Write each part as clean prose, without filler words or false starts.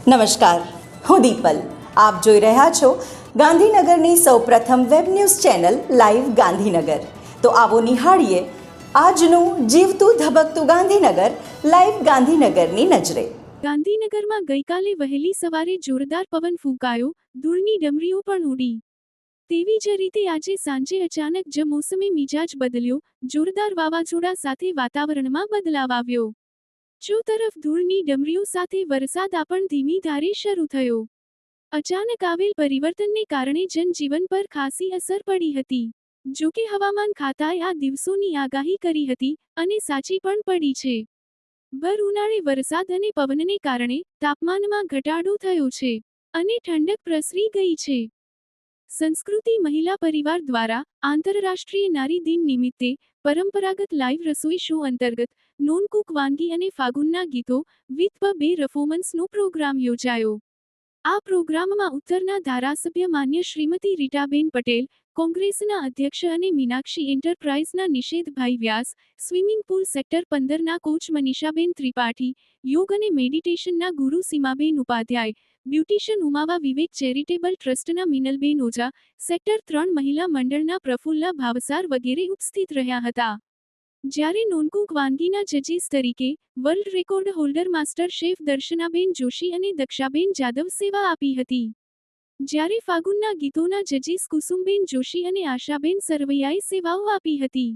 નમસ્કાર, હું દીપલ. આપ જોઈ રહ્યા છો ગાંધીનગરની સૌપ્રથમ web news channel live Gandhinagar. તો આવો નિહાળીએ આજનું જીવતું ધબકતું ગાંધીનગર લાઈવ ગાંધીનગરની નજરે. ગાંધીનગરમાં ગઈકાલે વહેલી સવારે જોરદાર પવન ફૂંકાયો, ધૂળની ડમરીઓ પણ ઉડી. તેવી જ રીતે આજે સાંજે અચાનક જ મોસમે મિજાજ બદલ્યો, જોરદાર વાવાઝોડા સાથે વાતાવરણમાં બદલાવ આવ્યો. ચો તરફ ધૂળની ડમરીઓ સાથે વરસાદ પણ ધીમી ધારે શરૂ થયો. અચાનક આવેલ પરિવર્તનને કારણે જનજીવન પર ખાસી અસર પડી હતી. જો કે હવામાન ખાતાએ આ દિવસોની આગાહી કરી હતી અને સાચી પણ પડી છે. ભર ઉનાળે વરસાદ અને પવનને કારણે તાપમાનમાં ઘટાડો થયો છે અને ઠંડક પ્રસરી ગઈ છે. સંસ્કૃતિ મહિલા પરિવાર દ્વારા આંતરરાષ્ટ્રીય નારી દિન નિમિત્તે પરંપરાગત લાઈવ રસોઈ શો અંતર્ગત નોન કુક વાનગી અને ફાગુનના ગીતો વિથ બે પરફોર્મન્સનો પ્રોગ્રામ યોજાયો. આ પ્રોગ્રામમાં ઉત્તરના ધારાસભ્ય માન્ય શ્રીમતી રીટાબેન પટેલ, કોંગ્રેસના અધ્યક્ષ અને મીનાક્ષી એન્ટરપ્રાઇઝના નિષેધભાઈ વ્યાસ, સ્વિમિંગ પુલ સેક્ટર 15ના કોચ મનીષાબેન ત્રિપાઠી, યોગ અને મેડિટેશનના ગુરુ સીમાબેન ઉપાધ્યાય, બ્યુટિશિયન ઉમાવા વિવેક ચેરિટેબલ ટ્રસ્ટના મિનલબેન ઓઝા, સેક્ટર 3 મહિલા મંડળના પ્રફુલ્લા ભાવસાર વગેરે ઉપસ્થિત રહ્યા હતા. જ્યારે નોનકુક વાનગીના જજીસ તરીકે world record holder master chef Darshanaben Joshi અને દક્ષાબેન જાદવ સેવા આપી હતી. જ્યારે ફાગુનના ગીતોના જજીસ કુસુમબેન જોશી અને આશાબેન સરવૈયાએ સેવાઓ આપી હતી.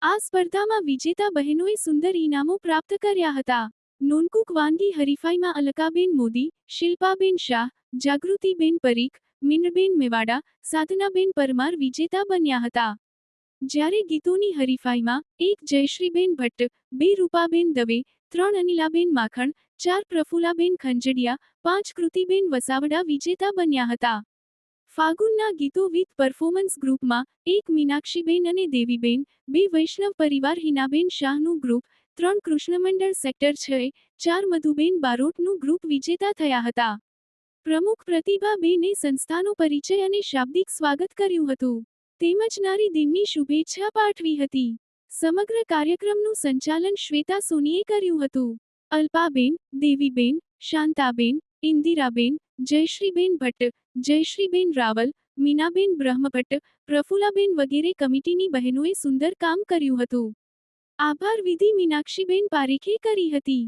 આ સ્પર્ધામાં વિજેતા બહેનોએ સુંદર ઇનામો પ્રાપ્ત કર્યા હતા. નોનકુક વાનગી હરીફાઈમાં અલકાબેન મોદી, શિલ્પાબેન શાહ, જાગૃતિબેન પરીખ, મિનરબેન મેવાડા, સાધનાબેન પરમાર વિજેતા બન્યા હતા. જ્યારે ગીતોની હરીફાઈમાં 1 જયશ્રીબેન ભટ્ટ, 2 રૂપાબેન દવે, 3 અનિલાબેન માખણ, 4 પ્રફુલાબેન ખંજડિયા, 5 કૃતિબેન વસાવડા વિજેતા બન્યા હતા. ફાગુનના ગીતો વિથ પરફોર્મન્સ ગ્રુપમાં 1 મીનાક્ષીબેન અને દેવીબેન, 2 વૈષ્ણવ પરિવાર હિનાબેન શાહનું ગ્રુપ, 3 કૃષ્ણમંડળ સેક્ટર 6, 4 મધુબેન બારોટનું ગ્રુપ વિજેતા થયા હતા. પ્રમુખ પ્રતિભાબેને સંસ્થાનો પરિચય અને શાબ્દિક સ્વાગત કર્યું હતું. તેમજ નારી દિનની શુભેચ્છા પાઠવી હતી. સમગ્ર કાર્યક્રમનું સંચાલન શ્વેતા સોનીએ કર્યું હતું. અલ્પાબેન, દેવીબેન, શાંતાબેન, ઇન્દિરાબેન, જયશ્રીબેન ભટ્ટ, જયશ્રીબેન રાવલ, મીનાબેન બ્રહ્મભટ્ટ, પ્રફુલાબેન વગેરે કમિટીની બહેનોએ સુંદર કામ કર્યું હતું. આભાર વિધિ મીનાક્ષીબેન પારેખે કરી હતી.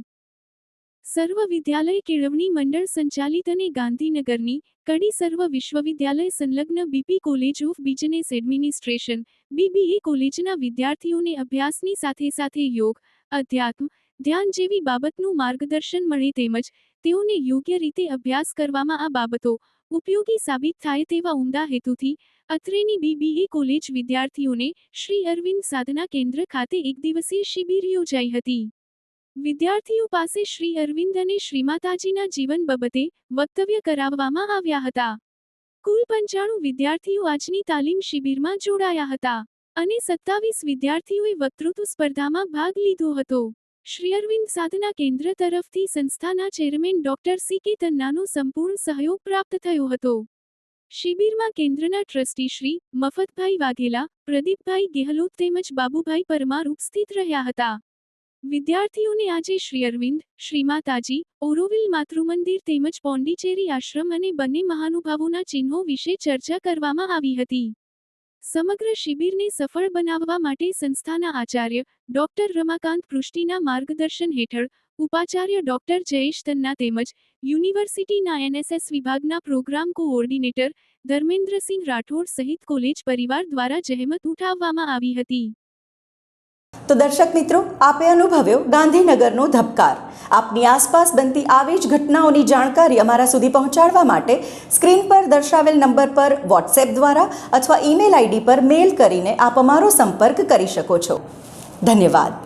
સર્વ વિદ્યાલય કેળવણી મંડળ સંચાલિત અને ગાંધીનગરની કડી સર્વ વિશ્વવિદ્યાલય સંલગ્ન BP college of business administration BBA કોલેજના વિદ્યાર્થીઓને અભ્યાસની સાથે સાથે યોગ, અધ્યાત્મ, ધ્યાન જેવી બાબતનું માર્ગદર્શન મળે તેમજ તેઓને યોગ્ય રીતે અભ્યાસ કરવામાં આ બાબતો ઉપયોગી સાબિત થાય તેવા ઉમદા હેતુથી અત્રેની BBA કોલેજ વિદ્યાર્થીઓને શ્રી અરવિંદ સાધના કેન્દ્ર ખાતે એક દિવસીય શિબિર યોજાઈ હતી. વિદ્યાર્થીઓ પાસે શ્રી અરવિંદ અને શ્રીમાતાજીના જીવન બાબતે વક્તવ્ય કરાવવામાં આવ્યા હતા. કુલ 95 વિદ્યાર્થીઓ આજની તાલીમ શિબિરમાં જોડાયા હતા અને 27 વિદ્યાર્થીઓએ વક્તૃત્વ સ્પર્ધામાં ભાગ લીધો હતો. શ્રી અરવિંદ સાધના કેન્દ્ર તરફથી સંસ્થાના ચેરમેન ડોક્ટર C.K. તન્નાનો સંપૂર્ણ સહયોગ પ્રાપ્ત થયો હતો. શિબિરમાં કેન્દ્રના ટ્રસ્ટી શ્રી મફતભાઈ વાઘેલા, પ્રદીપભાઈ ગેહલોત તેમજ બાબુભાઈ પરમાર ઉપસ્થિત રહ્યા હતા. વિદ્યાર્થીઓને આજે શ્રી અરવિંદ, શ્રીમાતાજી, ઓરોવિલ માતૃમંદિર તેમજ પોંડિચેરી આશ્રમ અને બંને મહાનુભાવોના ચિહ્નો વિશે ચર્ચા કરવામાં આવી હતી. સમગ્ર શિબિરને સફળ બનાવવા માટે સંસ્થાના આચાર્ય ડોક્ટર રમાકાંત પૃષ્ટિના માર્ગદર્શન હેઠળ ઉપાચાર્ય ડોક્ટર જયેશ તન્ના તેમજ યુનિવર્સિટીના NSS વિભાગના પ્રોગ્રામ કોઓર્ડિનેટર ધર્મેન્દ્રસિંહ રાઠોડ સહિત કોલેજ પરિવાર દ્વારા જહેમત ઉઠાવવામાં આવી હતી. તો દર્શક મિત્રો, આપે અનુભવ્યો ગાંધીનગરનો ધબકાર. આપની આસપાસ બનતી આવી જ ઘટનાઓની જાણકારી અમારા સુધી પહોંચાડવા માટે સ્ક્રીન પર દર્શાવેલ નંબર પર વોટ્સએપ દ્વારા અથવા ઈમેલ ID પર મેલ કરીને આપ અમારો સંપર્ક કરી શકો છો. ધન્યવાદ.